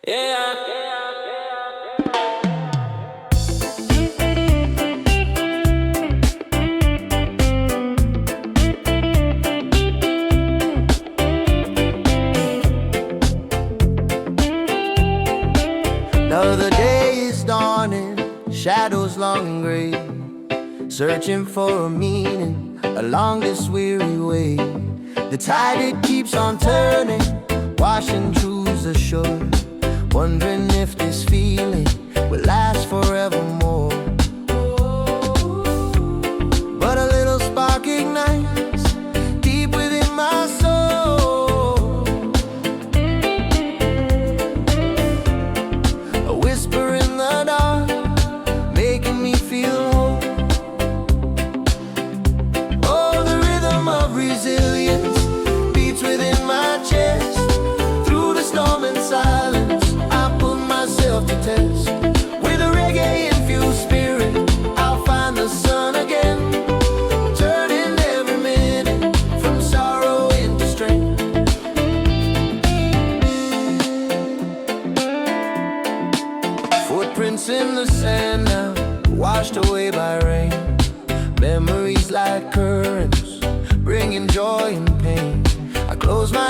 Yeah. Now the day is dawning, shadows long and gray, searching for a meaning along this weary way. The tide, it keeps on turning, washing through the shore, wondering if this feeling will last forevermore. But a little spark ignites deep within my soul, a whisper in the dark, making me feel whole. Oh, the rhythm of resilience beats within my chest. Through the storm and silence, I put myself to test. With a reggae-infused spirit, I'll find the sun again, turning every minute from sorrow into strength. Footprints in the sand now, washed away by rain. Memories like currents, bringing joy and pain. I close my